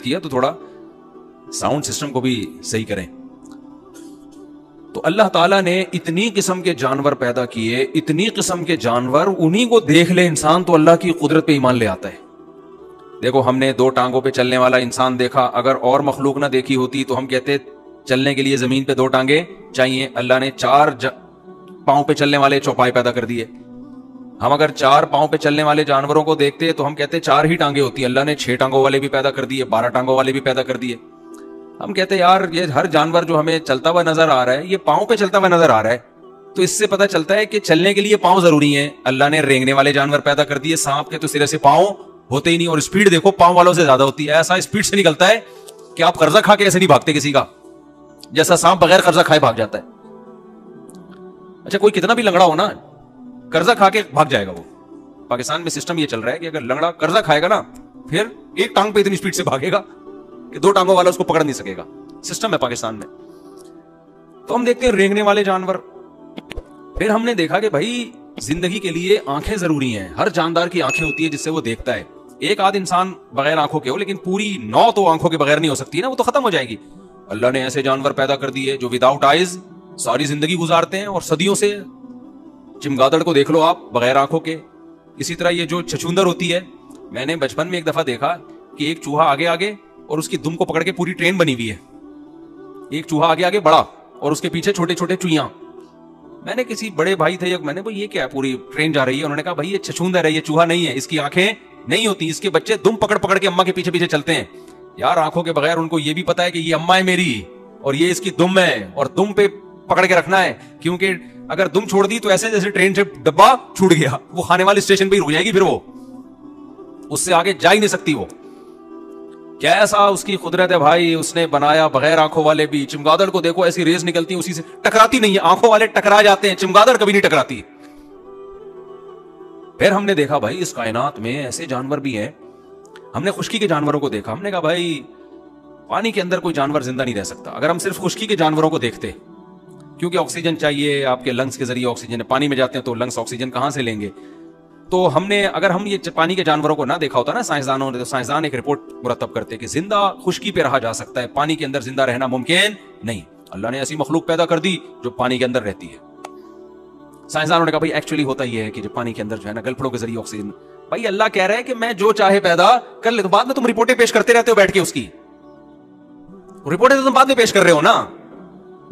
किया तो थोड़ा साउंड सिस्टम को भी सही करें। तो अल्लाह ताला ने इतनी किस्म के जानवर पैदा किए, इतनी किस्म के जानवर, उन्हीं को देख ले इंसान तो अल्लाह की कुदरत पे ईमान ले आता है। देखो, हमने 2 टांगों पे चलने वाला इंसान देखा, अगर और मखलूक ना देखी होती तो हम कहते चलने के लिए जमीन पे 2 टांगे चाहिए। अल्लाह ने 4 पांव पे चलने वाले चौपाई पैदा कर दिए। हम अगर 4 पांव पे चलने वाले जानवरों को देखते तो हम कहते 4 ही टांगे होती। अल्लाह ने 6 टांगों वाले भी पैदा कर दिए, 12 टांगों वाले भी पैदा कर दिए। हम कहते यार ये हर जानवर जो हमें चलता हुआ नजर आ रहा है ये पांव पे चलता हुआ नजर आ रहा है, तो इससे पता चलता है कि चलने के लिए पांव जरूरी है। अल्लाह ने रेंगने वाले जानवर पैदा कर दिए, सांप के तो सिरे से पांव होते ही नहीं और स्पीड देखो पांव वालों से ज्यादा होती है। ऐसा स्पीड से निकलता है कि आप कर्जा खा के ऐसे नहीं भागते किसी का, जैसा सांप बगैर कर्जा खाए भाग जाता है। अच्छा, कोई कितना भी लंगड़ा हो ना, कर्जा खा के भाग जाएगा वो। पाकिस्तान में सिस्टम ये चल रहा है कि अगर लंगड़ा कर्जा खाएगा ना, फिर एक टांग पे इतनी स्पीड से भागेगा कि 2 टांगों वाला उसको पकड़ नहीं सकेगा। सिस्टम है पाकिस्तान में। तो हम देखते हैं रेंगने वाले जानवर। फिर हमने देखा कि भाई जिंदगी के लिए आंखें जरूरी हैं। हर जानदार की आंखें होती है जिससे वो देखता है। एक आध इंसान बगैर आंखों के हो, लेकिन पूरी 9 तो आंखों के बगैर नहीं हो सकती ना, वो तो खत्म हो जाएगी। अल्लाह ने ऐसे जानवर पैदा कर दिए जो विदाउट आइज सारी जिंदगी गुजारते हैं और सदियों से। चमगादड़ को देख लो आप, बगैर आंखों के। इसी तरह ये जो छछूंदर होती है, मैंने बचपन में एक दफा देखा कि एक चूहा आगे आगे और उसकी दुम को पकड़ के पूरी ट्रेन बनी हुई है। एक चूहा आगे आगे बड़ा और उसके पीछे छोटे छोटे चुईयां। मैंने किसी बड़े भाई थे, मैंने भाई ये क्या है, पूरी ट्रेन जा रही है। उन्होंने कहा भाई ये छछूंदर है, ये चूहा नहीं है, इसकी आंखें नहीं होती, इसके बच्चे दुम पकड़ पकड़ के अम्मा के पीछे पीछे चलते हैं। यार आंखों के बगैर उनको ये भी पता है कि ये अम्मा है मेरी और ये इसकी दुम है, और दुम पे पकड़ के रखना है, क्योंकि अगर दुम छोड़ दी तो ऐसे जैसे ट्रेन से डब्बा छूट गया, वो खाने वाले स्टेशन पे ही रुक जाएगी, फिर वो उससे आगे जा ही नहीं सकती। वो कैसा उसकी कुदरत है भाई, उसने बनाया बगैर आंखों वाले भी। चमगादड़ को देखो, ऐसी रेस निकलती है, उसी से टकराती नहीं है। आंखों वाले टकरा जाते हैं, चमगादड़ कभी नहीं टकराती। फिर हमने देखा भाई इस कायनात में ऐसे जानवर भी हैं। हमने खुश्की के जानवरों को देखा। हमने कहा भाई पानी के अंदर कोई जानवर जिंदा नहीं रह सकता अगर हम सिर्फ खुश्की के जानवरों को देखते, क्योंकि ऑक्सीजन चाहिए, आपके लंग्स के जरिए ऑक्सीजन है। पानी में जाते हैं तो लंग्स ऑक्सीजन कहां से लेंगे? तो हमने, अगर हम ये पानी के जानवरों को ना देखा होता ना साइंसदानों ने, तो साइंसदान एक रिपोर्ट मुरतब करते कि जिंदा खुश्की पे रहा जा सकता है, पानी के अंदर जिंदा रहना मुमकिन नहीं। अल्लाह ने ऐसी मखलूक पैदा कर दी जो पानी के अंदर रहती है। साइंसदानों ने कहा भाई एक्चुअली होता यह है कि जो पानी के अंदर जो है ना गलफड़ों के जरिए ऑक्सीजन। भाई अल्लाह कह रहा है कि मैं जो चाहे पैदा कर ले, तो बाद में तुम रिपोर्टें पेश करते रहते हो बैठ के। उसकी रिपोर्टें तो तुम बाद में पेश कर रहे हो ना।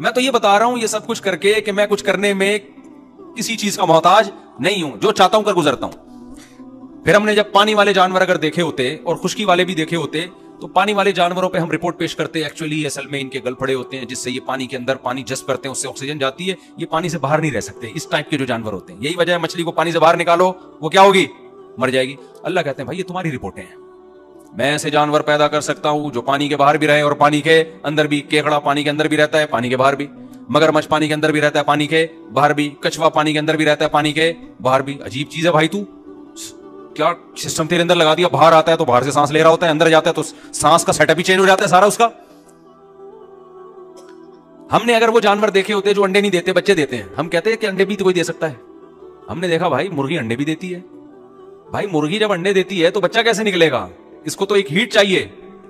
मैं तो ये बता रहा हूं ये सब कुछ करके कि मैं कुछ करने में किसी चीज का मोहताज नहीं हूं, जो चाहता हूं कर गुजरता हूं। फिर हमने जब पानी वाले जानवर अगर देखे होते और खुश्की वाले भी देखे होते, तो पानी वाले जानवरों पे हम रिपोर्ट पेश करते एक्चुअली असल में इनके गलफड़े होते हैं जिससे ये पानी के अंदर पानी जज्ब करते हैं, उससे ऑक्सीजन जाती है, ये पानी से बाहर नहीं रह सकते। इस टाइप के जो जानवर होते हैं, यही वजह है मछली को पानी से बाहर निकालो वो क्या होगी? मर जाएगी। अल्लाह कहते हैं भाई ये तुम्हारी रिपोर्टें हैं, मैं ऐसे जानवर पैदा कर सकता हूं जो पानी के बाहर भी रहे और पानी के अंदर भी। केकड़ा पानी के अंदर भी रहता है, पानी के बाहर भी। मगरमच्छ पानी के अंदर भी रहता है, पानी के बाहर भी। कछुआ पानी के अंदर भी रहता है, पानी के बाहर भी। अजीब चीज है भाई, तू क्या सिस्टम तेरे अंदर लगा दिया? बाहर आता है तो बाहर से सांस ले रहा होता है, अंदर जाता है तो सांस का सेटअप ही चेंज हो जाता है सारा उसका। हमने अगर वो जानवर देखे होते जो अंडे नहीं देते, बच्चे देते हैं, हम कहते हैं कि अंडे भी तो कोई दे सकता है। हमने देखा भाई मुर्गी अंडे भी देती है। भाई मुर्गी जब अंडे देती है तो बच्चा कैसे निकलेगा? इसको तो एक हीट चाहिए।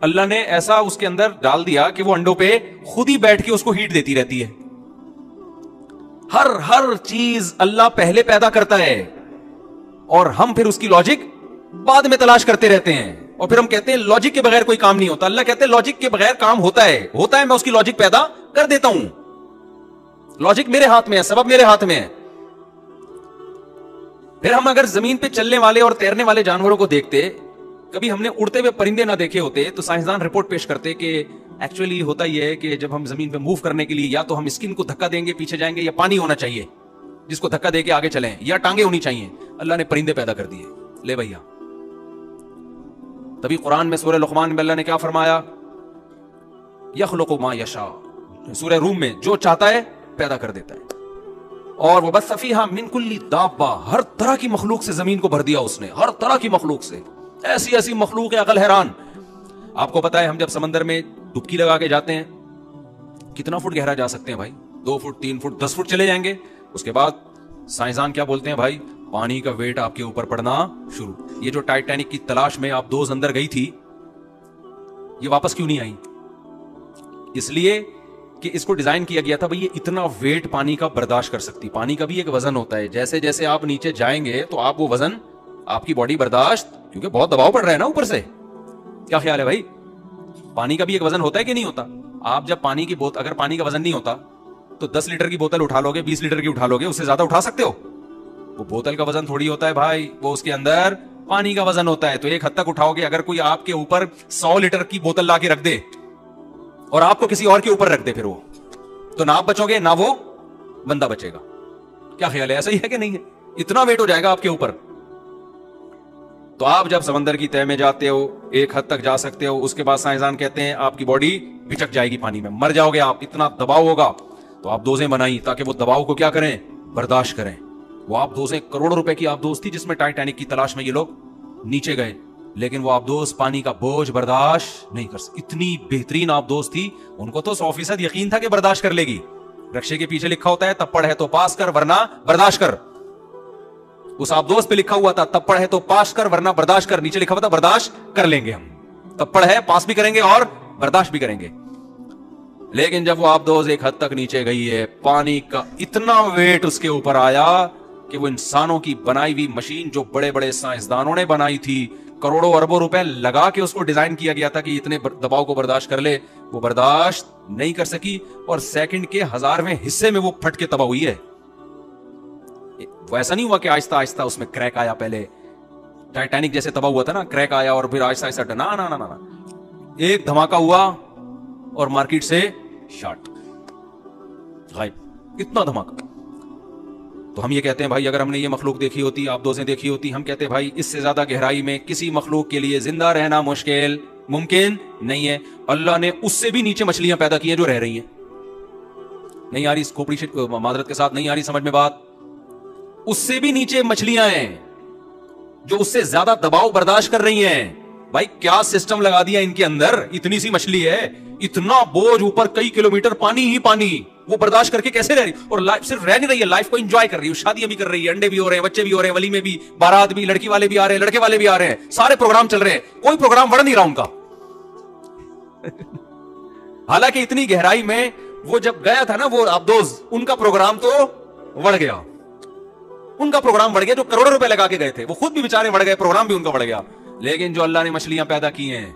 अल्लाह ने ऐसा उसके अंदर डाल दिया कि वो अंडों पे खुद ही बैठ के उसको हीट देती रहती है। हर चीज अल्लाह पहले पैदा करता है और हम फिर उसकी लॉजिक बाद में तलाश करते रहते हैं, और फिर हम कहते हैं लॉजिक के बगैर कोई काम नहीं होता। अल्लाह कहते हैं लॉजिक के बगैर काम होता है, मैं उसकी लॉजिक पैदा कर देता हूं। लॉजिक मेरे हाथ में है, सबब मेरे हाथ में है। फिर हम अगर जमीन पे चलने वाले और तैरने वाले जानवरों को देखते, कभी हमने उड़ते हुए परिंदे ना देखे होते, तो साइंसदान रिपोर्ट पेश करते कि एक्चुअली होता यह है कि जब हम जमीन पे मूव करने के लिए या तो हम स्किन को धक्का देंगे पीछे जाएंगे, या पानी होना चाहिए जिसको धक्का देके आगे चलें, या टांगे होनी चाहिए। अल्लाह ने परिंदे पैदा कर दिए। ले भैया, तभी कुरान में सूरह लुक़मान में अल्लाह ने क्या फरमाया? यख़्लुक़ु मा यशा। सूरह रूम में जो चाहता है पैदा कर देता है। और वो बस फ़ीहा मिन कुल्ली दाब्बा, हर तरह की मखलूक से जमीन को भर दिया उसने, हर तरह की मखलूक से। ऐसी ऐसी मखलूक है, अकल हैरान। आपको पता है हम जब समंदर में डुबकी लगा के जाते हैं, कितना फुट गहरा जा सकते हैं भाई? 2 फुट, 3 फुट, 10 फुट चले जाएंगे। उसके बाद साइंसदान क्या बोलते हैं भाई? पानी का वेट आपके ऊपर पड़ना शुरू। ये जो टाइटैनिक की तलाश में आप 2 अंदर गई थी, ये वापस क्यों नहीं आई? इसलिए कि इसको डिजाइन किया गया था भाई ये इतना वेट पानी का बर्दाश्त कर सकती। पानी का भी एक वजन होता है, जैसे जैसे आप नीचे जाएंगे तो आप वो वजन आपकी बॉडी बर्दाश्त, क्योंकि बहुत दबाव पड़ रहा है ना ऊपर से। क्या ख्याल है भाई? पानी का भी एक वजन होता है कि नहीं होता? आप जब पानी की बोतल, अगर पानी का वजन नहीं होता तो 10 लीटर की बोतल उठा लोगे, 20 लीटर की उठा लोगे, उससे ज्यादा उठा सकते हो? वो बोतल का वजन थोड़ी होता है भाई, वो उसके अंदर पानी का वजन होता है। तो एक हद तक उठाओगे। अगर कोई आपके ऊपर 100 लीटर की बोतल लाके रख दे और आपको किसी और के ऊपर रख दे, फिर वो तो ना आप बचोगे ना वो बंदा बचेगा। क्या ख्याल है? ऐसा ही है कि नहीं है? इतना वेट हो जाएगा आपके ऊपर। तो आप जब समंदर की तह में जाते हो, एक हद तक जा सकते हो, उसके बाद साइंसदान कहते हैं आपकी बॉडी बिचक जाएगी पानी में, मर जाओगे आप, इतना दबाव होगा। तो आप दोजें बनाई ताकि वो दबाव को क्या करें? बर्दाश्त करें। वो आप दोजें करोड़ों रुपए की आबदोज थी, जिसमें टाइटैनिक की तलाश में ये लोग नीचे गए, लेकिन वो आबदोज पानी का बोझ बर्दाश्त नहीं कर सकती। इतनी बेहतरीन आबदोज थी, उनको तो 100% यकीन था कि बर्दाश्त कर लेगी। रक्षे के पीछे लिखा होता है तप्पड़ है तो पास कर वरना बर्दाश्त कर। उस आबदोज पे लिखा हुआ था तप्पड़ है तो पास कर वरना बर्दाश्त कर, नीचे लिखा हुआ था बर्दाश्त कर लेंगे हम। तप्पड़ है, पास भी करेंगे और बर्दाश्त भी करेंगे। लेकिन जब वो आबदोज एक हद तक नीचे गई है, पानी का इतना वेट उसके ऊपर आया कि वो इंसानों की बनाई हुई मशीन, जो बड़े बड़े साइंसदानों ने बनाई थी, करोड़ों अरबों रुपए लगा के उसको डिजाइन किया गया था कि इतने दबाव को बर्दाश्त कर ले, वो बर्दाश्त नहीं कर सकी और सेकंड के 1000वें हिस्से में वो फट के तबाह हुई है। वो ऐसा नहीं हुआ कि आहिस्ता आहिस्ता उसमें क्रैक आया। पहले टाइटैनिक जैसे तबाह हुआ था ना, क्रैक आया और फिर आहिस्ता आहिस्ता, ना ना ना ना, एक धमाका हुआ और मार्केट से शॉर्ट गायब। इतना धमाका। तो हम ये कहते हैं भाई, अगर हमने ये मखलूक देखी होती, आप दोजें देखी होती, हम कहते हैं भाई इससे ज्यादा गहराई में किसी मखलूक के लिए जिंदा रहना मुमकिन नहीं है। अल्लाह ने उससे भी नीचे मछलियां पैदा की हैं जो रह रही हैं। नहीं आ रही खोपड़ी मादरत के साथ, नहीं आ रही समझ में बात? उससे भी नीचे मछलियां हैं जो उससे ज्यादा दबाव बर्दाश्त कर रही हैं। भाई क्या सिस्टम लगा दिया इनके अंदर? इतनी सी मछली है, इतना बोझ ऊपर, कई किलोमीटर पानी ही पानी, वो बर्दाश्त करके कैसे रह रही? और लाइफ सिर्फ रह नहीं रही है, लाइफ को एंजॉय कर रही है। शादियां भी कर रही है, अंडे भी हो रहे हैं, बच्चे भी हो रहे हैं, वलीमे भी, बारात भी, लड़की वाले भी आ रहे हैं, लड़के वाले भी आ रहे हैं, सारे प्रोग्राम चल रहे हैं, कोई प्रोग्राम बढ़ नहीं रहा उनका। हालांकि इतनी गहराई में वो जब गया था ना वो आबदोज, उनका प्रोग्राम तो बढ़ गया। उनका प्रोग्राम बढ़ गया, जो करोड़ों रुपए लगा के गए थे, वो खुद भी बेचारे बढ़ गए, प्रोग्राम भी उनका बढ़ गया। लेकिन जो अल्लाह ने मछलियां पैदा की हैं,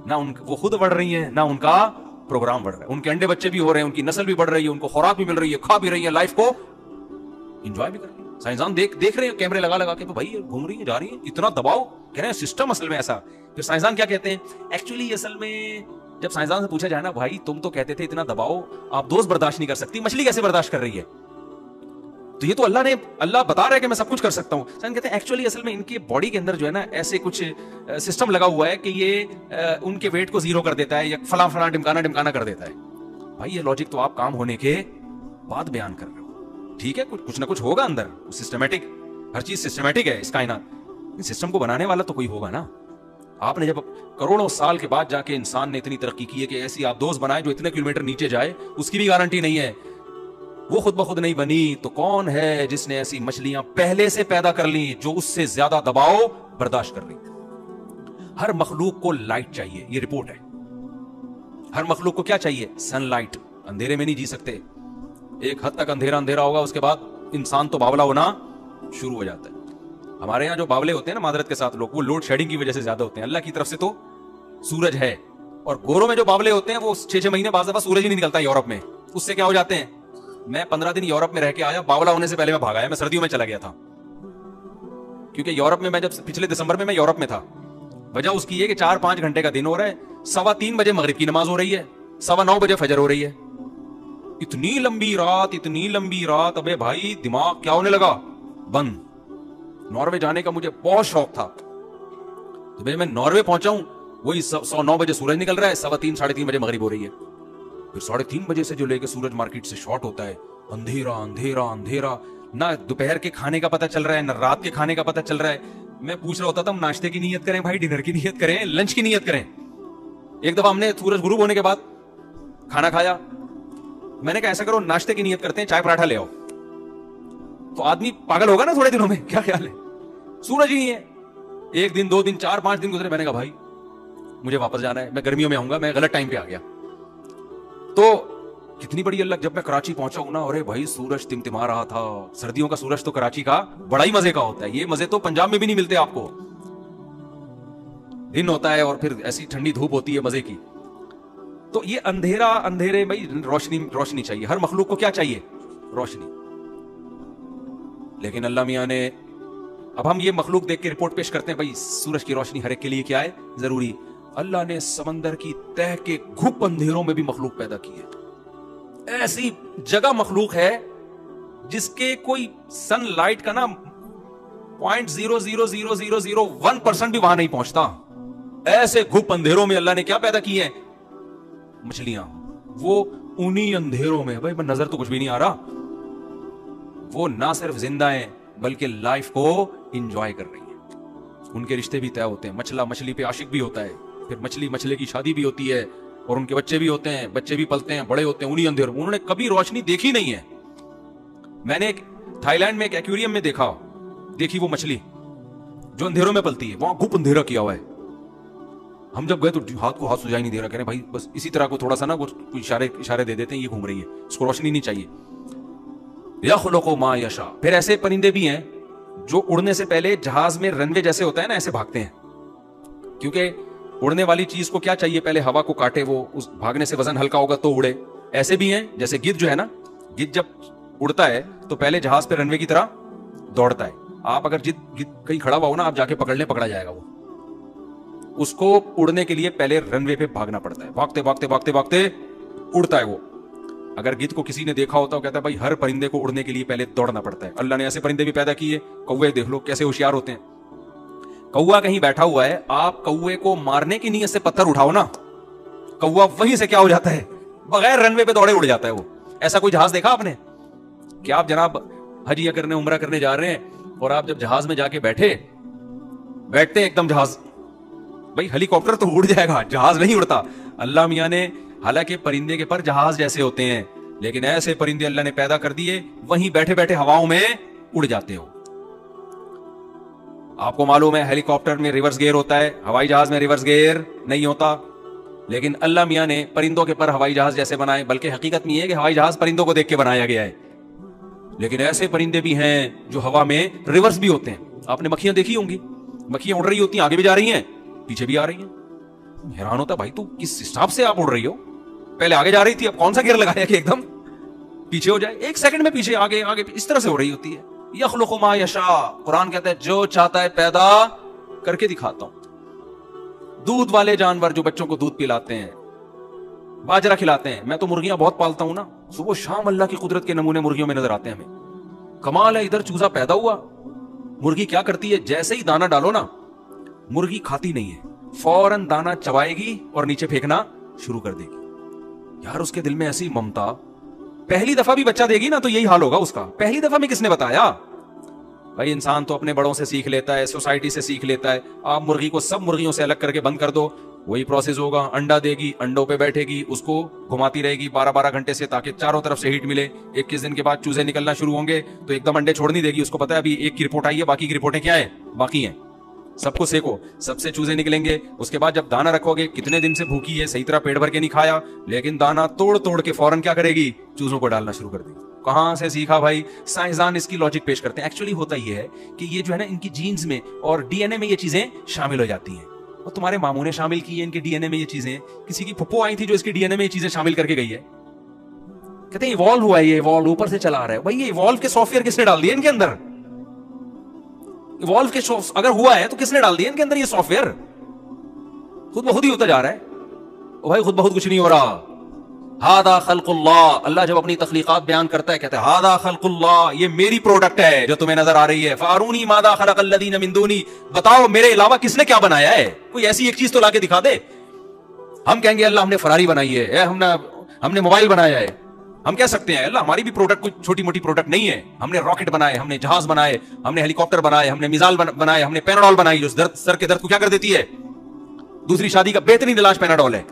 ना वो खुद बढ़ रही हैं, ना उनका प्रोग्राम बढ़ रहा है। उनके अंडे बच्चे भी हो रहे हैं, उनकी नस्ल भी बढ़ रही है, उनको खुराक भी मिल रही है, खा भी रही है, लाइफ को एंजॉय भी कर रही है। साइंसदान देख रहे हैं कैमरे लगा लगा के, तो भाई घूम रही है, जा रही है, इतना दबाव, कह रहे हैं सिस्टम असल में ऐसा। फिर साइंसदान क्या कहते हैं? एक्चुअली असल में जब साइंसदान से पूछा जाए ना, भाई तुम तो कहते थे इतना दबाव आप दोस्त बर्दाश्त नहीं कर सकती, मछली कैसे बर्दाश्त कर रही है? तो ये तो अल्लाह बता रहा है कि मैं सब कुछ कर सकता हूं। साइंस कहते हैं एक्चुअली असल में इनके बॉडी के अंदर जो है ना, ऐसे कुछ सिस्टम लगा हुआ है कि ये उनके वेट को जीरो कर देता है या फला फला ढिमकाना कर देता है। भाई ये लॉजिक तो आप काम होने के बाद बयान कर रहे हो। ठीक है, कुछ ना कुछ होगा अंदर, सिस्टमेटिक, हर चीज सिस्टमेटिक है इस कायनात। सिस्टम को बनाने वाला तो कोई होगा ना। आपने जब करोड़ों साल के बाद जाके इंसान ने इतनी तरक्की की है कि ऐसी आप दोस्त बनाए जो इतने किलोमीटर नीचे जाए, उसकी भी गारंटी नहीं है। वो खुद ब खुद नहीं बनी, तो कौन है जिसने ऐसी मछलियां पहले से पैदा कर ली जो उससे ज्यादा दबाव बर्दाश्त कर रही? हर मखलूक को लाइट चाहिए, ये रिपोर्ट है। हर मखलूक को क्या चाहिए? सनलाइट। अंधेरे में नहीं जी सकते। एक हद तक अंधेरा होगा, उसके बाद इंसान तो बावला होना शुरू हो जाता है। हमारे यहाँ जो बावले होते हैं ना मादरत के साथ लोग, वो लोड शेडिंग की वजह से ज्यादा होते हैं। अल्लाह की तरफ से तो सूरज है। और गोरों में जो बावले होते हैं वो 6-6 महीने बाद सूरज ही नहीं निकलता यूरोप में, उससे क्या हो जाते हैं। मैं 15 दिन यूरोप में रह के आया, बावला होने से पहले मैं भाग आया। मैं सर्दियों में चला गया था, क्योंकि यूरोप में मैं जब पिछले दिसंबर में मैं यूरोप में था। वजह उसकी है कि 4-5 घंटे का दिन हो रहा है, 3:15 बजे मगरिब की नमाज हो रही है, 9:15 बजे फजर हो रही है। इतनी लंबी रात, अबे भाई दिमाग क्या होने लगा, बंद। नॉर्वे जाने का मुझे बहुत शौक था, तो मैं नॉर्वे पहुंचा हूं, वही 9 बजे सूरज निकल रहा है, 3:15 साढ़े 3 बजे मगरिब हो रही है। फिर 3:30 बजे से जो लेके सूरज मार्केट से शॉर्ट होता है, अंधेरा, ना दोपहर के खाने का पता चल रहा है, ना रात के खाने का पता चल रहा है। मैं पूछ रहा होता था, हम नाश्ते की नियत करें भाई, डिनर की नियत करें, लंच की नियत करें। एक दफा हमने सूरज गुरूब होने के बाद खाना खाया, मैंने कहा ऐसा करो नाश्ते की नियत करते हैं, चाय पराठा ले आओ। तो आदमी पागल होगा ना थोड़े दिनों में, क्या ख्याल है? सूरज ही नहीं है। 1 दिन 2 दिन 4-5 दिन गुजरे, मैंने कहा भाई मुझे वापस जाना है, मैं गर्मियों में आऊंगा, मैं गलत टाइम पे आ गया। तो कितनी बड़ी अल्लाह, जब मैं कराची पहुंचा हूं ना, अरे भाई सूरज टिमटिमा रहा था। सर्दियों का सूरज तो कराची का बड़ा ही मजे का होता है, ये मजे तो पंजाब में भी नहीं मिलते आपको। दिन होता है और फिर ऐसी ठंडी धूप होती है मजे की। तो ये अंधेरा, अंधेरे भाई रोशनी, रोशनी चाहिए। हर मखलूक को क्या चाहिए? रोशनी। लेकिन अल्लाह मियां ने, अब हम ये मखलूक देख के रिपोर्ट पेश करते हैं भाई सूरज की रोशनी हर एक के लिए क्या है? जरूरी। अल्लाह ने समंदर की तह के घुप अंधेरों में भी मखलूक पैदा की है। ऐसी जगह मखलूक है जिसके कोई सनलाइट का ना 0.00001% भी वहां नहीं पहुंचता। ऐसे घुप अंधेरों में अल्लाह ने क्या पैदा की है? मछलियां। वो उन्हीं अंधेरों में, भाई नजर तो कुछ भी नहीं आ रहा, वो ना सिर्फ जिंदा है बल्कि लाइफ को एंजॉय कर रही है। उनके रिश्ते भी तय होते हैं। मछला मछली पे आशिक भी होता है, फिर मछली मछली की शादी भी होती है और उनके बच्चे भी होते हैं, बच्चे भी पलते हैं, बड़े होते हैं उन्हीं अंधेरों। उन्होंने कभी रोशनी देखी नहीं है। मैंने थाईलैंड में एक एक्वेरियम में देखी वो मछली जो अंधेरों में पलती है, वहां घुप अंधेरा किया हुआ है। हम जब गए तो हाथ को हाथ सुझाई नहीं दे रहा, कह रहे भाई बस इसी तरह को थोड़ा सा ना कुछ इशारे दे देते हैं, ये घूम रही है, इसको रोशनी नहीं चाहिए। यख़्लुक़ु मा यशा। फिर ऐसे परिंदे भी हैं जो उड़ने से पहले जहाज में रनवे जैसे होता है ना, ऐसे भागते हैं, क्योंकि उड़ने वाली चीज को क्या चाहिए? पहले हवा को काटे, वो उस भागने से वजन हल्का होगा तो उड़े। ऐसे भी हैं, जैसे गिद्ध जो है ना, गिद्ध जब उड़ता है तो पहले जहाज पे रनवे की तरह दौड़ता है। आप अगर गिद्ध कहीं खड़ा हुआ हो ना, आप जाके पकड़ा जाएगा वो। उसको उड़ने के लिए पहले रनवे पे भागना पड़ता है, भागते भागते भागते भागते उड़ता है वो। अगर गिद्ध को किसी ने देखा होता है, कहता है भाई हर परिंदे को उड़ने के लिए पहले दौड़ना पड़ता है। अल्लाह ने ऐसे परिंदे भी पैदा किए। कौवे देख लो कैसे होशियार होते हैं। कौवा कहीं बैठा हुआ है, आप कौवे को मारने की नीयत से पत्थर उठाओ ना, कौवा वहीं से क्या हो जाता है? बगैर रनवे पे दौड़े उड़ जाता है वो। ऐसा कोई जहाज देखा आपने? कि आप जनाब हजिया करने, उम्रा करने जा रहे हैं और आप जब जहाज में जाके बैठते हैं एकदम जहाज, भाई हेलीकॉप्टर तो उड़ जाएगा, जहाज नहीं उड़ता। अल्लाह मियां ने, हालांकि परिंदे के पर जहाज जैसे होते हैं, लेकिन ऐसे परिंदे अल्लाह ने पैदा कर दिए, वहीं बैठे बैठे हवाओं में उड़ जाते हो। आपको मालूम है हेलीकॉप्टर में रिवर्स गियर होता है, हवाई जहाज में रिवर्स गियर नहीं होता। लेकिन अल्लाह मियां ने परिंदों के पर हवाई जहाज जैसे बनाए, बल्कि हकीकत में यह है कि हवाई जहाज परिंदों को देख के बनाया गया है। लेकिन ऐसे परिंदे भी हैं जो हवा में रिवर्स भी होते हैं। आपने मक्खियां देखी होंगी, मक्खियां उड़ रही होती हैं, आगे भी जा रही हैं, पीछे भी आ रही हैं। हैरान होता भाई तू किस हिसाब से आप उड़ रही हो? पहले आगे जा रही थी, अब कौन सा गियर लगाया कि एकदम पीछे हो जाए? एक सेकंड में पीछे, आगे आगे, इस तरह से हो रही होती है। यख़्लुक़ु मा यशा। कुरान कहता है जो चाहता है पैदा करके दिखाता हूं। दूध वाले जानवर जो बच्चों को दूध पिलाते हैं, बाजरा खिलाते हैं, मैं तो मुर्गियां बहुत पालता हूं ना, सुबह शाम अल्लाह की कुदरत के नमूने मुर्गियों में नजर आते हैं हमें। कमाल है, इधर चूजा पैदा हुआ, मुर्गी क्या करती है? जैसे ही दाना डालो ना, मुर्गी खाती नहीं है, फौरन दाना चबाएगी और नीचे फेंकना शुरू कर देगी। यार उसके दिल में ऐसी ममता। पहली दफा भी बच्चा देगी ना तो यही हाल होगा उसका। पहली दफा में किसने बताया? भाई इंसान तो अपने बड़ों से सीख लेता है, सोसाइटी से सीख लेता है। आप मुर्गी को सब मुर्गियों से अलग करके बंद कर दो, वही प्रोसेस होगा। अंडा देगी, अंडों पे बैठेगी, उसको घुमाती रहेगी 12-12 घंटे से, ताकि चारों तरफ से हीट मिले। 21 दिन के बाद चूजे निकलना शुरू होंगे तो एकदम अंडे छोड़ नहीं देगी। उसको पता है अभी एक की रिपोर्ट आई है, बाकी की रिपोर्टें क्या है? बाकी हैं। सबको सेको, सबसे चूजे निकलेंगे। उसके बाद जब दाना रखोगे, कितने दिन से भूखी है, सही तरह पेट भर के नहीं खाया, लेकिन दाना तोड़ तोड़ के फौरन क्या करेगी? चूजों को डालना शुरू कर देगी। कहां से सीखा भाई? साइंसदान इसकी लॉजिक पेश करते हैं। एक्चुअली होता यह है कि ये जो है ना, इनकी जीन्स में और डीएनए में ये चीजें शामिल हो जाती हैं। और तुम्हारे मामू ने शामिल की है इनके डीएनए में ये चीजें। किसी की फुप्पो आई थी जो इसके डीएनए में ये चीजें शामिल करके गई है। कहते हैं इवॉल्व हुआ है, ये इवॉल्व ऊपर से चला रहा है। भाई ये इवॉल्व के सॉफ्टवेयर किसने डाल दिए इनके अंदर? इवॉल्व के अगर हुआ है तो किसने डाल दिया इनके अंदर ये सॉफ्टवेयर? खुद ब खुद ही होता जा रहा है। ओ भाई खुद ब खुद कुछ नहीं हो रहा। हादा खल्कुल्लाह। अल्लाह जब अपनी तख्लीकात बयान करता है, कहता है हादा खल्कुल्लाह, ये मेरी प्रोडक्ट है जो तुम्हें नजर आ रही है। फारूनी मादा खलक़ल्लज़ीना मिन दूनी, बताओ मेरे अलावा किसने क्या बनाया है? कोई ऐसी एक चीज तो लाके दिखा दे। हम कहेंगे अल्लाह हमने फरारी बनाई है, हमने मोबाइल बनाया है। हम कह सकते हैं अल्लाह हमारी भी प्रोडक्ट कोई छोटी मोटी प्रोडक्ट नहीं है। हमने रॉकेट बनाए, हमने जहाज बनाए, हमने हेलीकॉप्टर बनाए, हमने मिसाइल बनाए, हमने पैनाडोल बनाई जो सर के दर्द को क्या कर देती है? दूसरी शादी का बेहतरीन इलाज पैनाडोल है।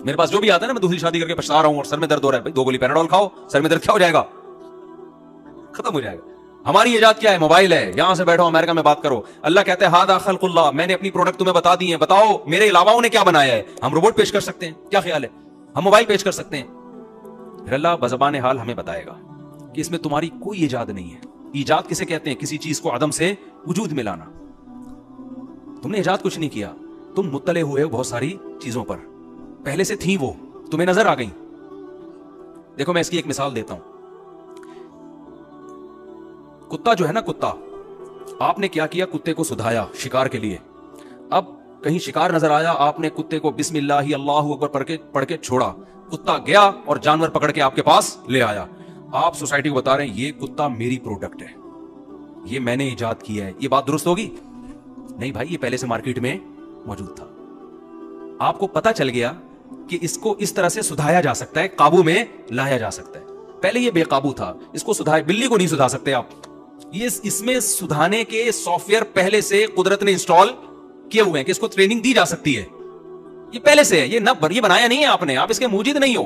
मेरे पास जो भी आता है ना, मैं दूसरी शादी करके पछता रहा हूं और सर में दर्द हो रहा है, भाई 2 गोली पैनाडोल खाओ, सर में दर्द क्या हो जाएगा? खत्म हो जाएगा। हमारी इजाद क्या है? मोबाइल है। यहां से बैठो अमेरिका में बात करो। अल्लाह कहते हैं हादा खल्कुल्लाह, मैंने अपनी प्रोडक्ट तुम्हें बता दी है, बताओ मेरे अलावा उन्हें क्या बनाया है। हम रोबोट पेश कर सकते हैं, क्या ख्याल है? हम मोबाइल पेश कर सकते हैं। फिर अल्लाह बज़बान हाल हमें बताएगा कि इसमें तुम्हारी कोई इजाद नहीं है। इजाद किसे कहते हैं? किसी चीज को अदम से वजूद में लाना। तुमने इजाद कुछ नहीं किया, तुम मुत्तले हुए हो बहुत सारी चीजों पर, पहले से थी वो, तुम्हें नजर आ गई। देखो मैं इसकी एक मिसाल देता हूं। कुत्ता जो है ना, कुत्ता, आपने क्या किया? कुत्ते को सुधाया शिकार के लिए। अब कहीं शिकार नजर आया, आपने कुत्ते को बिस्मिल्लाह अल्लाहु अकबर पढ़ के छोड़ा, कुत्ता गया और जानवर पकड़ के आपके पास ले आया। आप सोसाइटी को बता रहे हैं ये कुत्ता मेरी प्रोडक्ट है, ये मैंने इजाद किया है। ये बात दुरुस्त होगी? नहीं भाई, ये पहले से मार्केट में मौजूद था। आपको पता चल गया कि इसको इस तरह से सुधाया जा सकता है, काबू में लाया जा सकता है। पहले ये बेकाबू था, इसको सुधाए। बिल्ली को नहीं सुधा सकते आप, ये इसमें सुधाने के सॉफ्टवेयर पहले से कुदरत ने इंस्टॉल किए हुए हैं कि इसको ट्रेनिंग दी जा सकती है। ये पहले से है, ये बनाया नहीं है आपने, आप इसके मूजिद नहीं हो।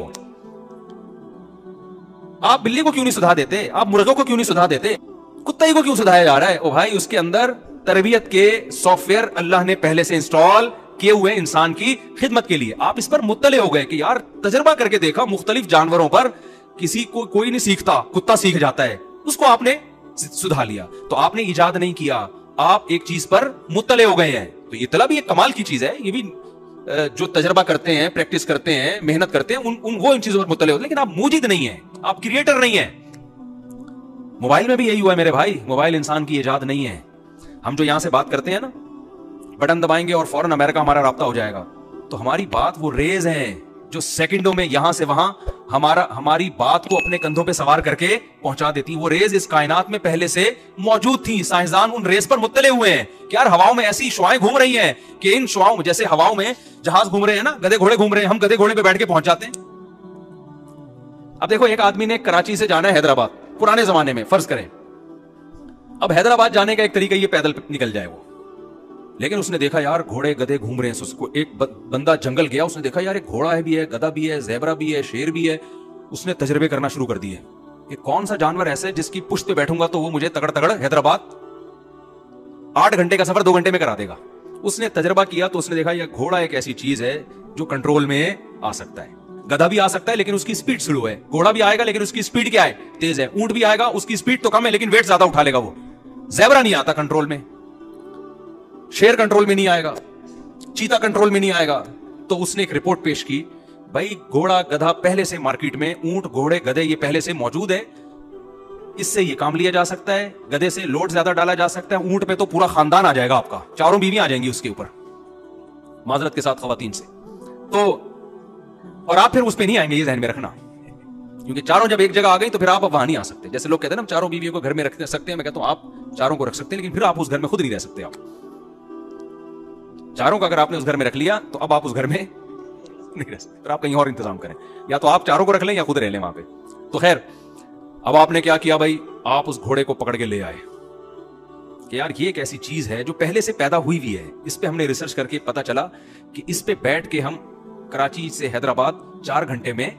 आप बिल्ली को क्यों नहीं सुधा देते? आप मुर्गों को क्यों नहीं सुधा देते? कुत्ते को क्यों सुधाया जा रहा है? ओ भाई, उसके अंदर तरबियत के सॉफ्टवेयर अल्लाह ने पहले से इंस्टॉल किए हुए इंसान की खिदमत के लिए। आप इस पर मुत्तले हो गए कि यार तजर्बा करके देखा मुख्तलिफ जानवरों पर, किसी को कोई नहीं सीखता, कुत्ता सीख जाता है, उसको आपने सुधा लिया। तो आपने इजाद नहीं किया, आप एक चीज पर मुत्तले हो गए हैं। तो इतला भी एक कमाल की चीज है। ये भी जो तजर्बा करते हैं, प्रैक्टिस करते हैं, मेहनत करते हैं, वो इन चीजों पर मुत्तले होते हैं। लेकिन आप मूजिद नहीं है, आप क्रिएटर नहीं है। मोबाइल में भी यही हुआ है मेरे भाई, मोबाइल इंसान की इजाद नहीं है। हम जो यहां से बात करते हैं ना, बटन दबाएंगे और फौरन अमेरिका हमारा राब्ता हो जाएगा। तो हमारी बात वो रेज है जो सेकंडों में यहां से वहां हमारी बात को अपने कंधों पे सवार करके पहुंचा देती। वो रेज इस कायनात में पहले से मौजूद थी। साइंसदान उन रेज पर मुत्तले हुए हैं कि यार हवाओं में ऐसी शुआएं घूम रही हैं कि इन शुआओं, जैसे हवाओं में जहाज घूम रहे हैं ना, गधे घोड़े घूम रहे हैं, हम गधे घोड़े पे बैठ के पहुंच जाते हैं। अब देखो, एक आदमी ने कराची से जाना है हैदराबाद, पुराने जमाने में फर्ज करें। अब हैदराबाद जाने का एक तरीका ये पैदल निकल जाए वो, लेकिन उसने देखा यार घोड़े गधे घूम रहे हैं। उसको एक बंदा जंगल गया, उसने देखा यार एक घोड़ा है भी है, गधा भी है, ज़ेबरा भी है, शेर भी है। उसने तजर्बे करना शुरू कर दिए कि कौन सा जानवर ऐसे जिसकी पुश्त पे बैठूंगा तो वो मुझे तगड़ तगड़ हैदराबाद 8 घंटे का सफर 2 घंटे में करा देगा। उसने तजर्बा किया तो उसने देखा यह घोड़ा एक ऐसी चीज है जो कंट्रोल में आ सकता है। गधा भी आ सकता है लेकिन उसकी स्पीड स्लो है, घोड़ा भी आएगा लेकिन उसकी स्पीड क्या है? तेज है। ऊंट भी आएगा, उसकी स्पीड तो कम है लेकिन वेट ज्यादा उठा लेगा वो। ज़ेबरा नहीं आता कंट्रोल में, शेर कंट्रोल में नहीं आएगा, चीता कंट्रोल में नहीं आएगा। तो उसने एक रिपोर्ट पेश की, भाई घोड़ा गधा पहले से मार्केट में, ऊंट घोड़े गधे ये पहले से मौजूद है, इससे ये काम लिया जा सकता है। गधे से लोड ज्यादा डाला जा सकता है, ऊंट पे तो पूरा खानदान आ जाएगा आपका, 4 बीवियां आ जाएंगी उसके ऊपर, माजरत के साथ खवातीन से। तो और आप फिर उस पे नहीं आएंगे, ये ध्यान में रखना, क्योंकि चारों जब एक जगह आ गई तो फिर आप वहां नहीं आ सकते। जैसे लोग कहते हैं ना 4 बीवियों को घर में रख सकते हैं, मैं कहता हूं आप 4 को रख सकते हैं लेकिन फिर आप उस घर में खुद नहीं रह सकते। आप 4 को अगर आपने उस घर में रख लिया तो अब आप उस घर में नहीं रह सकते, फिर आप कहीं और इंतजाम करें, या तो आप 4 को रख लें या खुद रह लें वहां पे। तो खैर, अब आपने क्या किया भाई, आप उस घोड़े को पकड़ के ले आए कि यार ये एक ऐसी चीज है जो पहले से पैदा हुई भी है। इस पे हमने रिसर्च करके पता चला कि इस पे बैठ के हम कराची से हैदराबाद 4 घंटे में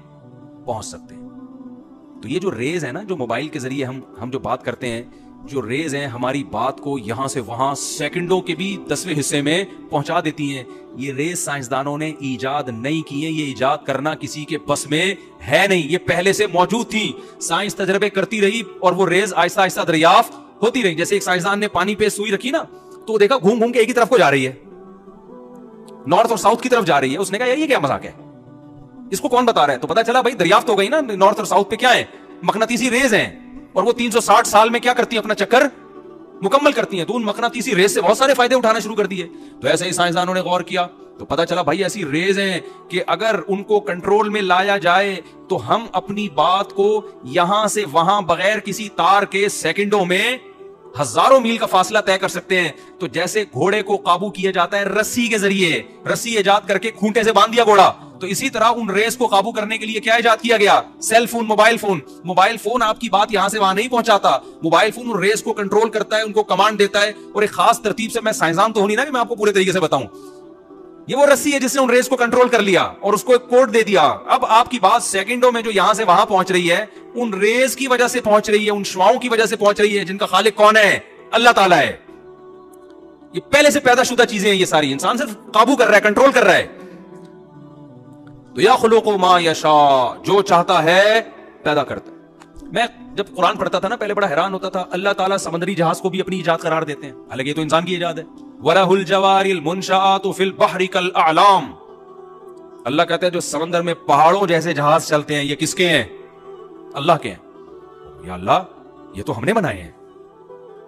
पहुंच सकते हैं। तो ये जो रेज है ना, जो मोबाइल के जरिए हम जो बात करते हैं, जो रेज हैं हमारी बात को यहां से वहां सेकंडों के भी 10वें हिस्से में पहुंचा देती हैं। ये रेज साइंसदानों ने इजाद नहीं की है, ये इजाद करना किसी के बस में है नहीं, ये पहले से मौजूद थी। साइंस तजर्बे करती रही और वो रेज आहिस्ता आहिस्ता दरियाफ्त होती रही। जैसे एक साइंसदान ने पानी पे सुई रखी ना, तो देखा घूम घूम के एक ही तरफ को जा रही है, नॉर्थ और साउथ की तरफ जा रही है। उसने कहा यार ये क्या मजाक है, इसको कौन बता रहा है? तो पता चला भाई दरियाफ्त हो गई ना, नॉर्थ और साउथ पे क्या है, मकनातीसी रेज हैं, और वो 360 साल में क्या करती है, अपना चक्कर मुकम्मल करती हैं। तो उन मकनातीसी रेज से बहुत सारे फायदे उठाना शुरू कर दिए। तो ऐसे ही साइंसदानों ने गौर किया तो पता चला भाई ऐसी रेज हैं कि अगर उनको कंट्रोल में लाया जाए तो हम अपनी बात को यहां से वहां बगैर किसी तार के सेकंडों में हजारों मील का फासला तय कर सकते हैं। तो जैसे घोड़े को काबू किया जाता है रस्सी के जरिए, रस्सी इजाद करके खूंटे से बांध दिया घोड़ा, तो इसी तरह उन रेस को काबू करने के लिए क्या इजाद किया गया? Cell phone, mobile phone. Mobile phone आपकी बात यहां से वहां नहीं पहुंचाता, मोबाइल फोन उन रेस को कंट्रोल करता है, उनको कमांड देता है, और एक खास तरतीब से। मैं साइंसदान तो हूं नहीं ना कि मैं आपको पूरे तरीके से बताऊं, ये वो रस्सी है जिसने उन रेस को कंट्रोल कर लिया और उसको एक कोड दे दिया। अब आपकी बात सेकंडों में जो यहां से वहां पहुंच रही है, उन रेस की वजह से पहुंच रही है, उन शुआओं की वजह से पहुंच रही है, जिनका खालिक कौन है? अल्लाह ताला है। ये पहले से पैदाशुदा चीजें हैं, ये सारी इंसान सिर्फ काबू कर रहा है, कंट्रोल कर रहा है। तो या खुलुकु मा यशा, जो चाहता है पैदा करता है। मैं जब कुरान पढ़ता था ना पहले, बड़ा हैरान होता था, अल्लाह ताला समुद्री जहाज को भी अपनी इजाद करार देते हैं, हालांकि ये तो इंसान की इजाद है। वलहुल जवारिल मुनशाअतु फिल बहरि कल अअलाम, अल्लाह कहते हैं जो समंदर में पहाड़ों जैसे जहाज चलते हैं, ये किसके हैं? अल्लाह के हैं। या अल्लाह, ये तो हमने बनाए हैं।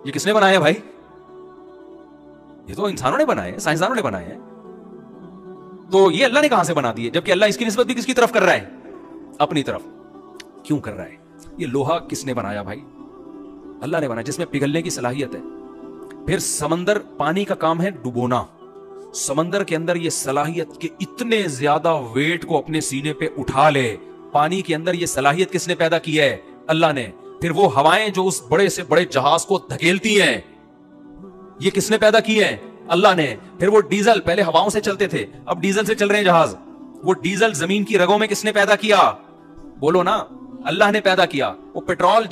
ये किसने बनाए हैं भाई? ये तो इंसानों ने बनाए हैं, साइंसदानों ने बनाए हैं। तो ये अल्लाह ने कहां से बना दिए? जबकि अल्लाह इसकी निस्बत भी किसकी तरफ कर रहा है? अपनी तरफ। क्यों कर रहा है? ये लोहा किसने बनाया भाई? अल्लाह ने बनाया, जिसमें पिघलने की सलाहियत है। फिर समंदर, पानी का काम है डुबोना। समंदर के अंदर ये सलाहियत के इतने ज्यादा वेट को अपने सीने पे उठा ले, पानी के अंदर ये सलाहियत किसने पैदा की है? अल्लाह ने। फिर वो हवाएं जो उस बड़े से बड़े जहाज को धकेलती हैं, ये किसने पैदा की है? अल्लाह ने। फिर वो डीजल, पहले हवाओं से चलते थे, अब डीजल से चल रहे हैं जहाज। वो डीजल जमीन की रगों में किसने पैदा किया? बोलो ना, अल्लाह ने पैदा किया। वो पेट्रोल,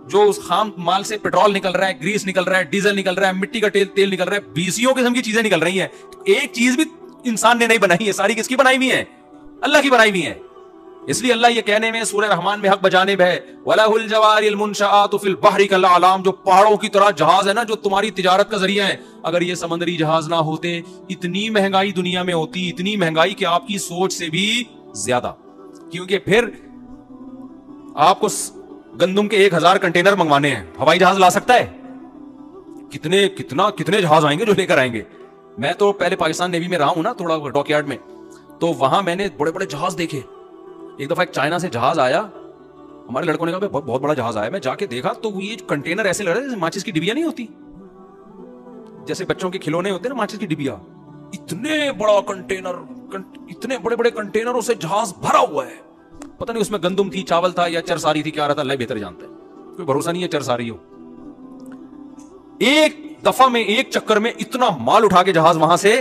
जो उस खाम माल से पेट्रोल निकल रहा है, ग्रीस निकल रहा है, डीजल निकल रहा है, मिट्टी का तेल निकल रहा है, बीसियों किस्म की चीजें निकल रही हैं। एक चीज भी इंसान ने नहीं बनाई है, सारी किसकी बनाई हुई है? अल्लाह की बनाई हुई है। इसलिए अल्लाह ये कहने में सूरह रहमान में हक बजाने में है, वलहुल जवारिल मुनशाअतु फिल बहरि कल अअलाम, जो पहाड़ों की तरह जहाज है ना, जो तुम्हारी तिजारत का जरिया है। अगर ये समंदरी जहाज ना होते, इतनी महंगाई दुनिया में होती, इतनी महंगाई कि आपकी सोच से भी ज्यादा। क्योंकि फिर आपको गंदुम के 1000 कंटेनर मंगवाने हैं, हवाई जहाज ला सकता है? कितने जहाज आएंगे जो लेकर आएंगे? मैं तो पहले पाकिस्तान नेवी में रहा हूं ना, थोड़ा डॉकयार्ड में, तो वहां मैंने बड़े बड़े जहाज देखे। एक दफा एक चाइना से जहाज आया, हमारे लड़कों ने कहा बहुत बड़ा जहाज आया। मैं जाके देखा तो ये कंटेनर ऐसे लग रहे जैसे माचिस की डिबिया नहीं होती, जैसे बच्चों के खिलौने होते हैं ना, माचिस की डिबिया। इतने बड़ा कंटेनर, इतने बड़े बड़े कंटेनरों से जहाज भरा हुआ है। पता नहीं उसमें गंदुम थी, चावल था या चरसारी थी, क्या रहा था अल्लाह बेहतर जानता है। कोई भरोसा नहीं है चरसारी हो। एक दफा में, एक चक्कर में इतना माल उठा के जहाज वहां से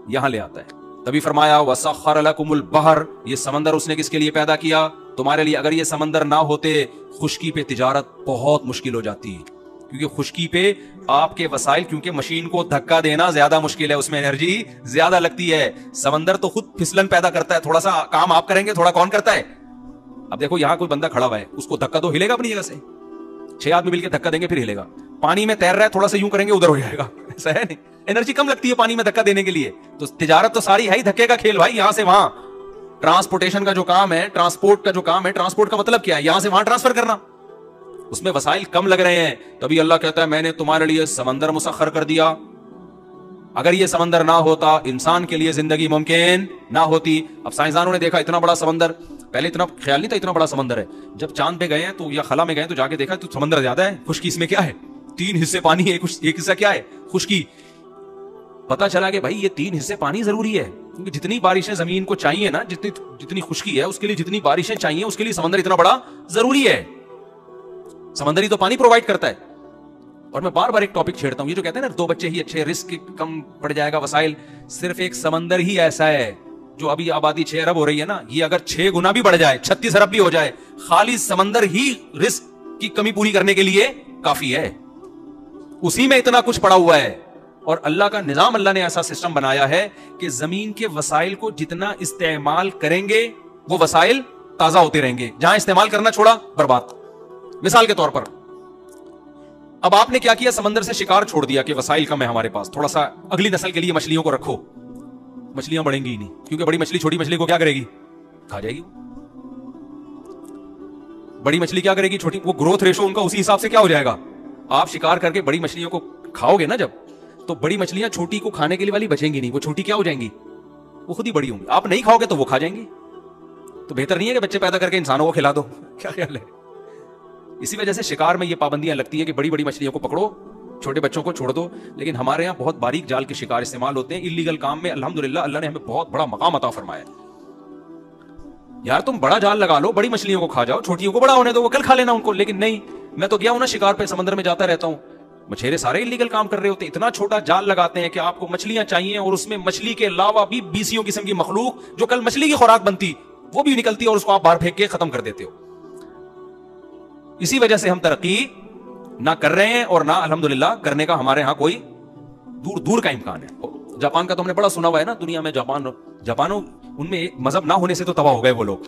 यहां ले आता है। तभी फरमाया वसख्खर लकुमुल बहर, ये समंदर उसने किसके लिए पैदा किया? तुम्हारे लिए। अगर ये समंदर ना होते, खुश्की पे तिजारत बहुत मुश्किल हो जाती, क्योंकि खुश्की पे आपके वसाइल, क्योंकि मशीन को धक्का देना ज्यादा मुश्किल है, उसमें एनर्जी ज्यादा लगती है। समंदर तो खुद फिसलन पैदा करता है, थोड़ा सा काम आप करेंगे, थोड़ा कौन करता है? अब देखो यहां कोई बंदा खड़ा हुआ है, उसको धक्का तो हिलेगा अपनी जगह से, 6 आदमी मिलकर धक्का देंगे फिर हिलेगा। पानी में तैर रहा है, थोड़ा सा यूं करेंगे उधर हो जाएगा, ऐसा है नहीं? एनर्जी कम लगती है पानी में धक्का देने के लिए। तो तिजारत तो सारी है ही धक्के का खेल भाई, यहां से वहां। ट्रांसपोर्टेशन का जो काम है, ट्रांसपोर्ट का जो काम है, ट्रांसपोर्ट का मतलब क्या है? यहां से वहां ट्रांसफर करना। उसमें वसाइल कम लग रहे हैं, तभी अल्लाह कहता है मैंने तुम्हारे लिए समंदर मुसख्खर कर दिया। अगर ये समंदर ना होता, इंसान के लिए जिंदगी मुमकिन ना होती। अब साइंसदानों ने देखा इतना बड़ा समंदर, पहले इतना ख्याल नहीं था इतना बड़ा समंदर है। जब चांद पे गए हैं तो, या खला में गए तो जाके देखा तो समंदर ज्यादा है, खुश्की इसमें क्या है? 3 हिस्से पानी है, एक हिस्सा क्या है? खुश्की। पता चला कि भाई ये 3 हिस्से पानी जरूरी है, क्योंकि जितनी बारिशें जमीन को चाहिए ना, जितनी खुश्की है उसके लिए जितनी बारिशें चाहिए, उसके लिए समंदर इतना बड़ा जरूरी है। समंदरी तो पानी प्रोवाइड करता है। और मैं बार बार एक टॉपिक छेड़ता हूं, ये जो कहते हैं ना 2 बच्चे ही अच्छे, रिस्क कम पड़ जाएगा, वसाइल। सिर्फ एक समंदर ही ऐसा है जो अभी आबादी 6 अरब हो रही है ना, ये अगर 6 गुना भी बढ़ जाए, 36 अरब भी हो जाए, खाली समंदर ही रिस्क की कमी पूरी करने के लिए काफी है। उसी में इतना कुछ पड़ा हुआ है। और अल्लाह का निजाम, अल्लाह ने ऐसा सिस्टम बनाया है कि जमीन के वसाइल को जितना इस्तेमाल करेंगे, वो वसाइल ताजा होते रहेंगे। जहां इस्तेमाल करना छोड़ा, बर्बाद। मिसाल के तौर पर, अब आपने क्या किया? समंदर से शिकार छोड़ दिया कि वसाइल कम है हमारे पास, थोड़ा सा अगली नस्ल के लिए मछलियों को रखो। मछलियां बढ़ेंगी ही नहीं, क्योंकि बड़ी मछली छोटी मछली को क्या करेगी? खा जाएगी। बड़ी मछली क्या करेगी? छोटी, वो ग्रोथ रेशो उनका उसी हिसाब से क्या हो जाएगा? आप शिकार करके बड़ी मछलियों को खाओगे ना जब, तो बड़ी मछलियां छोटी को खाने के लिए वाली बचेंगी नहीं, वो छोटी क्या हो जाएंगी? वो खुद ही बड़ी होंगी। आप नहीं खाओगे तो वो खा जाएंगी। तो बेहतर नहीं है कि बच्चे पैदा करके इंसानों को खिला दो? क्या ख्याल है? इसी वजह से शिकार में ये पाबंदियां लगती है कि बड़ी बड़ी मछलियों को पकड़ो, छोटे बच्चों को छोड़ दो। लेकिन हमारे यहाँ बहुत बारीक जाल के शिकार इस्तेमाल होते हैं इल्लीगल काम में। अल्हम्दुलिल्लाह अल्लाह ने हमें बहुत बड़ा मकाम अता फरमाया। यार तुम बड़ा जाल लगा लो, बड़ी मछलियों को खा जाओ, छोटियों को बड़ा होने दो, वो कल खा लेना उनको। लेकिन नहीं, मैं तो गया हूं ना शिकार पे, समंदर में जाता रहता हूं, मछेरे सारे इलीगल काम कर रहे होते, इतना छोटा जाल लगाते हैं कि आपको मछलियां चाहिए और उसमें मछली के अलावा भी 20 किस्म की मखलूक जो कल मछली की खुराक बनती वो भी निकलती है और उसको आप बाहर फेंक के खत्म कर देते हो। इसी वजह से हम तरक्की ना कर रहे हैं और ना अल्हम्दुलिल्लाह करने का हमारे यहां कोई दूर दूर का इम्कान है। जापान का तो हमने बड़ा सुना हुआ है ना दुनिया में, जापानों उनमें मजहब ना होने से तो तबाह हो गए वो लोग,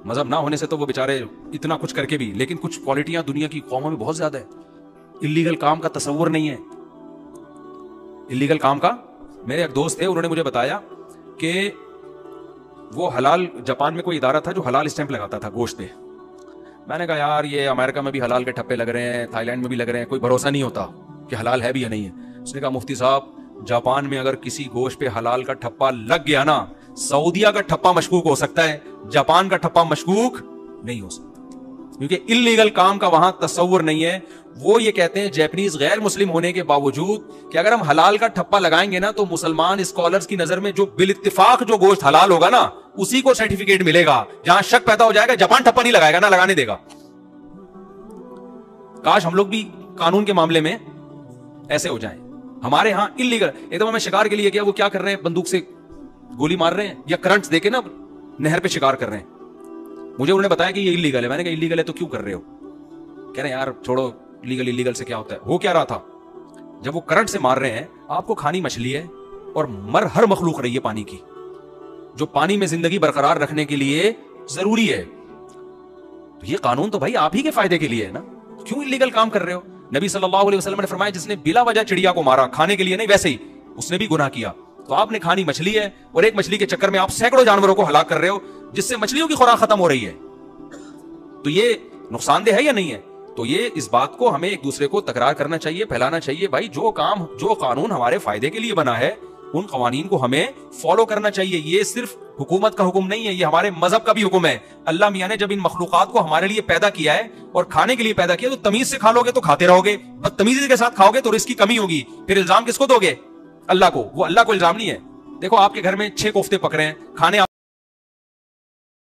मजहब ना होने से तो वो बेचारे इतना कुछ करके भी, लेकिन कुछ क्वालिटियां दुनिया की कौमों में बहुत ज्यादा है। इलीगल काम का तस्वुर नहीं है, इलीगल काम का। मेरे एक दोस्त थे, उन्होंने मुझे बताया कि वो हलाल, जापान में कोई इदारा था जो हलाल स्टैंप लगाता था गोश्त पे। मैंने कहा यार ये अमेरिका में भी हलाल के ठप्पे लग रहे हैं, थाईलैंड में भी लग रहे हैं, कोई भरोसा नहीं होता कि हलाल है भी या नहीं है। उसने कहा मुफ्ती साहब जापान में अगर किसी गोश्त पे हलाल का ठप्पा लग गया ना, सऊदिया का ठप्पा मशकूक हो सकता है, जापान का ठप्पा मशकूक नहीं हो सकता, क्योंकि इल्लीगल काम का वहां तस्वुर नहीं है। वो ये कहते हैं जापानीज गैर मुस्लिम होने के बावजूद कि अगर हम हलाल का ठप्पा लगाएंगे ना तो मुसलमान स्कॉलर्स की नजर में जो बिल इत्तिफाक जो गोश्त हलाल होगा ना उसी को सर्टिफिकेट मिलेगा। जहां शक पैदा हो जाएगा जापान ठप्पा नहीं लगाएगा, ना लगाने देगा। काश हम लोग भी कानून के मामले में ऐसे हो जाएं। हमारे यहां इल्लीगल, एकदम हमें शिकार के लिए क्या, वो क्या कर रहे हैं, बंदूक से गोली मार रहे हैं या करंट देके ना नहर पे शिकार कर रहे हैं। मुझे उन्होंने बताया कि ये इल्लीगल है। मैंने कहा इल्लीगल है तो क्यों कर रहे हो? कह रहे यार छोड़ो, इल्लीगल से क्या होता है। हो क्या रहा था, जब वो करंट से मार रहे हैं, आपको खानी मछली है और हर मखलूक रही है पानी की, जो पानी में जिंदगी बरकरार रखने के लिए जरूरी है। तो ये कानून तो भाई आप ही के फायदे के लिए है ना, क्यों इल्लीगल काम कर रहे हो? नबी सल्लल्लाहु अलैहि वसल्लम ने फरमाया जिसने बिला वजह चिड़िया को मारा, खाने के लिए नहीं, वैसे ही उसने भी गुनाह किया। तो आपने खानी मछली है और एक मछली के चक्कर में आप सैकड़ों जानवरों को हलाक कर रहे हो, जिससे मछलियों की खुराक खत्म हो रही है। तो ये नुकसानदेह है या नहीं है? तो ये इस बात को हमें एक दूसरे को तकरार करना चाहिए, फैलाना चाहिए। भाई जो कानून हमारे फायदे के लिए बना है उन कवानीन को हमें फॉलो करना चाहिए। ये सिर्फ हुकूमत का हुक्म नहीं है, ये हमारे मजहब का भी हुक्म है। अल्लाह मियां ने जब इन मखलूकात को हमारे लिए पैदा किया है और खाने के लिए पैदा किया, तो तमीज से खा लोगे तो खाते रहोगे, बदतमीजी के साथ खाओगे तो रिस्क की कमी होगी। फिर इल्जाम किसको दोगे? अल्लाह को। वो अल्लाह को इल्जाम नहीं है। देखो आपके घर में 6 कोफ्ते पक रहे हैं, खाने